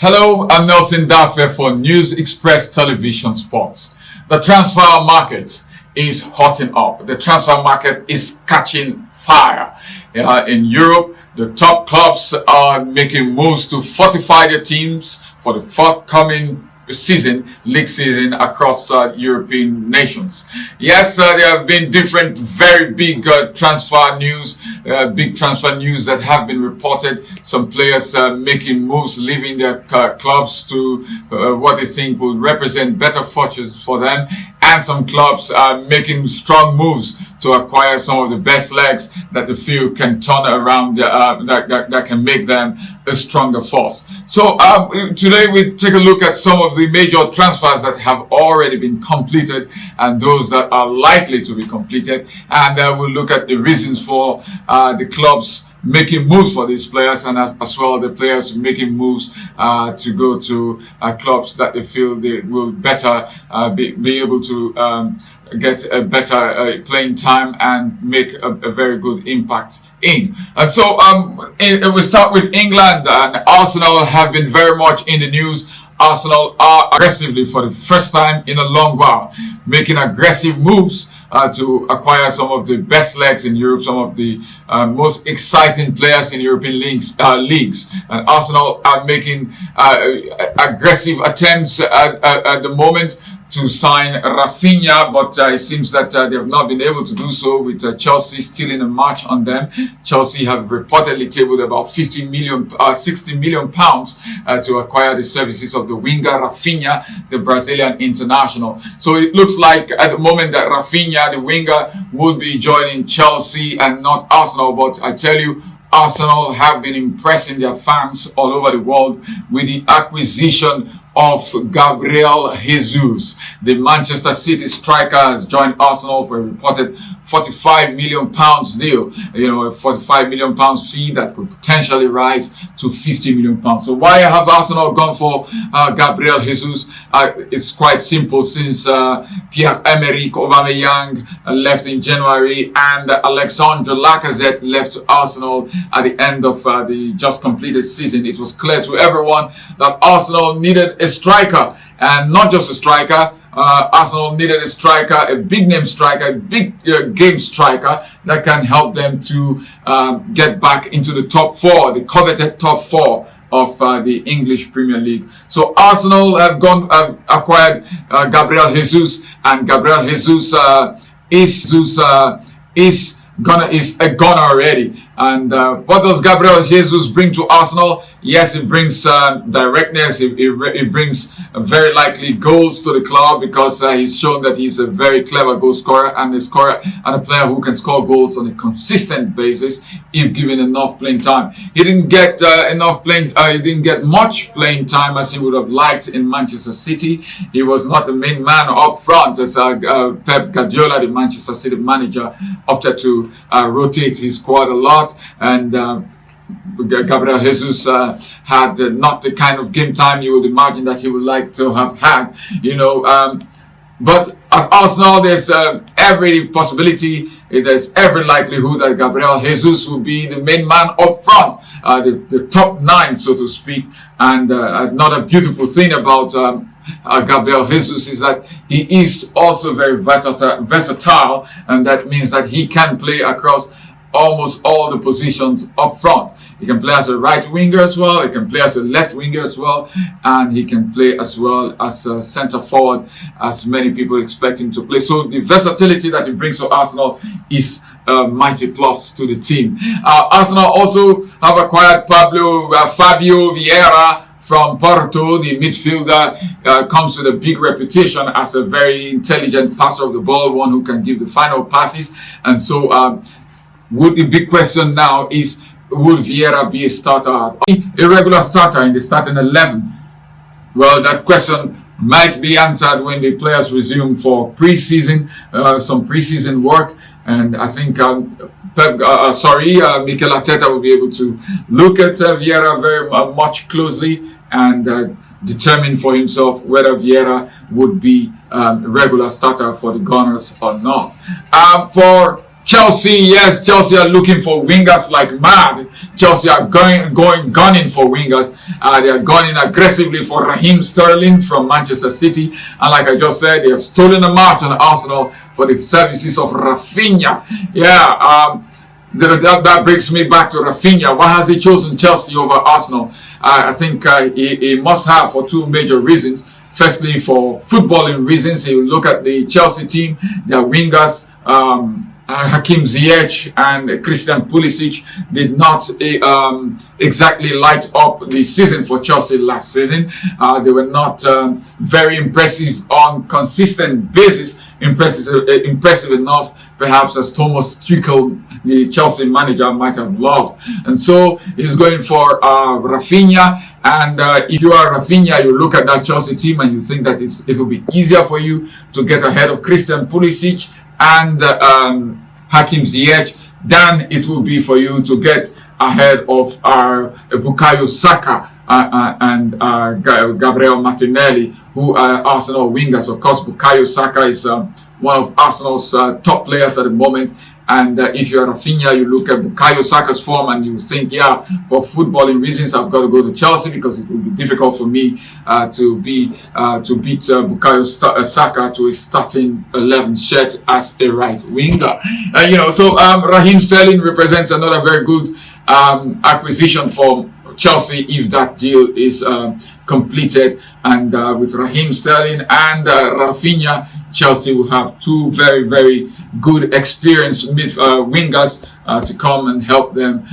Hello, I'm Nelson Dafe for News Express Television Sports. The transfer market is hotting up. The transfer market is catching fire. In Europe, the top clubs are making moves to fortify their teams for the forthcoming league season across European nations. Yes, there have been different very big transfer news that have been reported. Some players making moves, leaving their clubs to what they think will represent better fortunes for them, and some clubs are making strong moves to acquire some of the best legs that the field can turn around, that can make them a stronger force. So today we take a look at some of the major transfers that have already been completed and those that are likely to be completed, and we'll look at the reasons for the clubs making moves for these players, and as well the players making moves to go to clubs that they feel they will better be able to get a better playing time and make a very good impact in. And so we start with England, and Arsenal have been very much in the news. Arsenal are aggressively, for the first time in a long while, making aggressive moves to acquire some of the best legs in Europe, some of the most exciting players in European leagues. And Arsenal are making aggressive attempts at the moment to sign Rafinha, but it seems that they have not been able to do so, with Chelsea still in a match on them. Chelsea have reportedly tabled about 60 million pounds to acquire the services of the winger Rafinha, the Brazilian international. So it looks like at the moment that Rafinha, the winger, would be joining Chelsea and not Arsenal. But I tell you, Arsenal have been impressing their fans all over the world with the acquisition of Gabriel Jesus. The Manchester City striker has joined Arsenal for a reported £45 million deal. A £45 million fee that could potentially rise to £50 million. So why have Arsenal gone for Gabriel Jesus? It's quite simple. Since Pierre-Emerick Aubameyang left in January and Alexandre Lacazette left Arsenal at the end of the just completed season, it was clear to everyone that Arsenal needed a striker, and not just a striker. Arsenal needed a striker, a big name striker, a big game striker that can help them to get back into the top four, the coveted top four of the English Premier League. So Arsenal have acquired Gabriel Jesus, and Gabriel Jesus is a gunner already. And what does Gabriel Jesus bring to Arsenal? Yes, it brings directness. It brings very likely goals to the club, because he's shown that he's a very clever goal scorer and a player who can score goals on a consistent basis if given enough playing time. He didn't get he didn't get much playing time as he would have liked in Manchester City. He was not the main man up front, as Pep Guardiola, the Manchester City manager, opted to rotate his squad a lot. And Gabriel Jesus had not the kind of game time you would imagine that he would like to have had, but at Arsenal there's every possibility, there's every likelihood that Gabriel Jesus will be the main man up front, the top nine, so to speak. And another beautiful thing about Gabriel Jesus is that he is also very versatile, and that means that he can play across almost all the positions up front. He can play as a right winger as well, he can play as a left winger as well, and he can play as well as a centre forward, as many people expect him to play. So the versatility that he brings to Arsenal is a mighty plus to the team. Arsenal also have acquired Fabio Vieira from Porto. The midfielder comes with a big reputation as a very intelligent passer of the ball, one who can give the final passes. And so the big question now is, would Vieira be a regular starter in the starting 11? Well, that question might be answered when the players resume for some pre-season work, and I think Mikel Arteta will be able to look at Vieira very much closely and determine for himself whether Vieira would be a regular starter for the Gunners or not. For Chelsea, yes, Chelsea are looking for wingers like mad. Chelsea are gunning for wingers. They are gunning aggressively for Raheem Sterling from Manchester City. And like I just said, they have stolen a march on Arsenal for the services of Rafinha. Yeah, that brings me back to Rafinha. Why has he chosen Chelsea over Arsenal? I think he must have for two major reasons. Firstly, for footballing reasons. You look at the Chelsea team, their wingers, Hakim Ziyech and Christian Pulisic did not exactly light up the season for Chelsea last season. They were not very impressive on consistent basis. Impressive enough, perhaps, as Thomas Tuchel, the Chelsea manager, might have loved. And so he's going for Rafinha. And if you are Rafinha, you look at that Chelsea team and you think that it will be easier for you to get ahead of Christian Pulisic and Hakim Ziyech than it will be for you to get ahead of Bukayo Saka and Gabriel Martinelli, who are Arsenal wingers. Of course, Bukayo Saka is one of Arsenal's top players at the moment. And if you're Rafinha, you look at Bukayo Saka's form and you think, yeah, for footballing reasons, I've got to go to Chelsea because it will be difficult for me to beat Bukayo Saka to a starting 11 shirt as a right winger. So Raheem Sterling represents another very good acquisition for Chelsea if that deal is completed. And with Raheem Sterling and Rafinha, Chelsea will have two very, very good experienced wingers to come and help them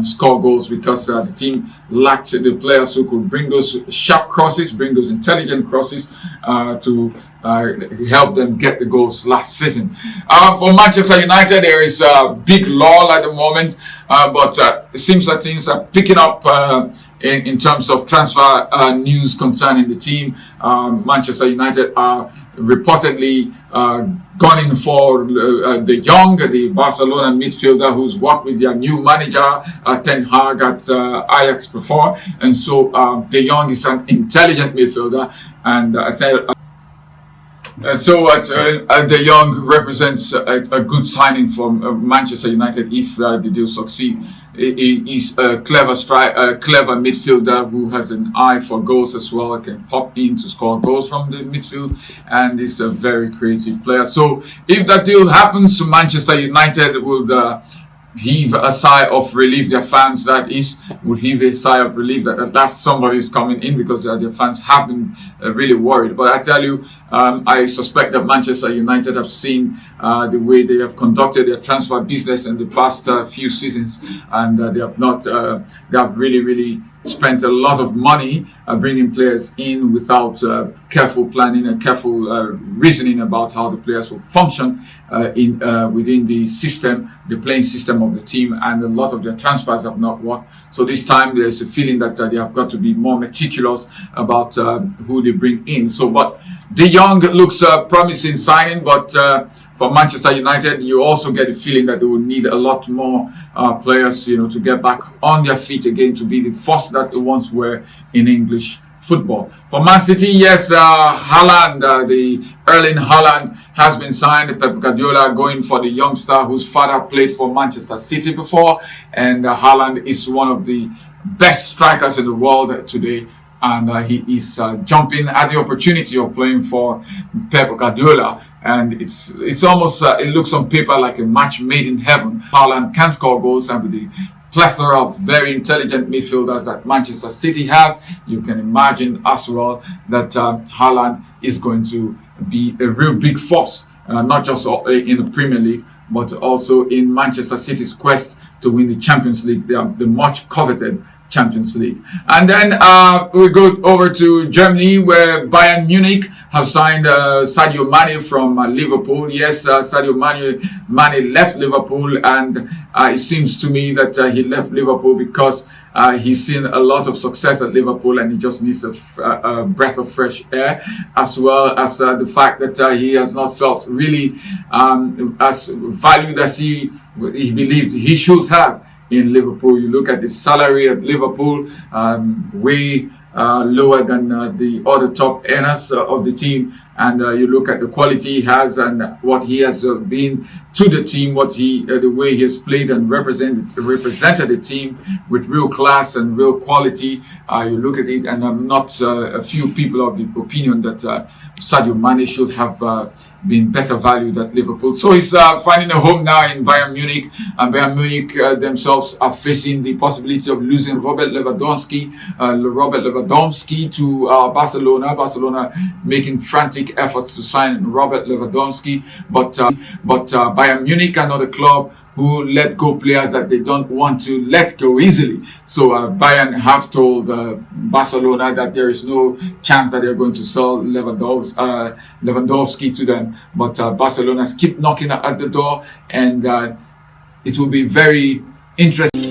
score goals, because the team lacked the players who could bring those sharp crosses, bring those intelligent crosses to help them get the goals last season. For Manchester United, there is a big lull at the moment, but it seems that things are picking up in terms of transfer news concerning the team. Manchester United are reportedly gunning for De Jong, the Barcelona midfielder who's worked with their new manager Ten Hag at Ajax before. And so De Jong is an intelligent midfielder, and De Jong represents a good signing from Manchester United if the deal succeed. He's a clever midfielder who has an eye for goals as well. Can pop in to score goals from the midfield, and is a very creative player. So if that deal happens, Manchester United would heave a sigh of relief. Their fans, that is, would heave a sigh of relief that somebody is coming in, because their fans have been really worried. But I tell you, I suspect that Manchester United have seen the way they have conducted their transfer business in the past few seasons, and they have really spent a lot of money bringing players in without careful planning and careful reasoning about how the players will function within the system, the playing system of the team, and a lot of their transfers have not worked. So this time there's a feeling that they have got to be more meticulous about who they bring in. But De Jong looks promising signing, but for Manchester United, you also get the feeling that they will need a lot more players, to get back on their feet again, to be the force that they once were in English football. For Man City, yes, Haaland, the Erling Haaland has been signed. Pep Guardiola going for the youngster whose father played for Manchester City before, and Haaland is one of the best strikers in the world today. And he is jumping at the opportunity of playing for Pep Guardiola. And it's almost, it looks on paper like a match made in heaven. Haaland can score goals, and with the plethora of very intelligent midfielders that Manchester City have, you can imagine as well that Haaland is going to be a real big force, not just in the Premier League, but also in Manchester City's quest to win the Champions League, the much coveted Champions League. And then we go over to Germany, where Bayern Munich have signed Sadio Mane from Liverpool. Yes, Sadio Mane left Liverpool, and it seems to me that he left Liverpool because he's seen a lot of success at Liverpool, and he just needs a breath of fresh air, as well as the fact that he has not felt really as valued as he believed he should have in Liverpool. You look at the salary at Liverpool, way lower than the other top earners of the team. And you look at the quality he has and what he has been to the team, what the way he has played and represented the team with real class and real quality. You look at it, and I'm not a few people of the opinion that Sadio Mane should have been better valued at Liverpool. So he's finding a home now in Bayern Munich, and Bayern Munich themselves are facing the possibility of losing Robert Lewandowski to Barcelona. Barcelona making frantic efforts to sign Robert Lewandowski, but Bayern Munich, another club who let go players that they don't want to let go easily. So Bayern have told Barcelona that there is no chance that they're going to sell Lewandowski to them. But Barcelona keep knocking at the door, and it will be very interesting.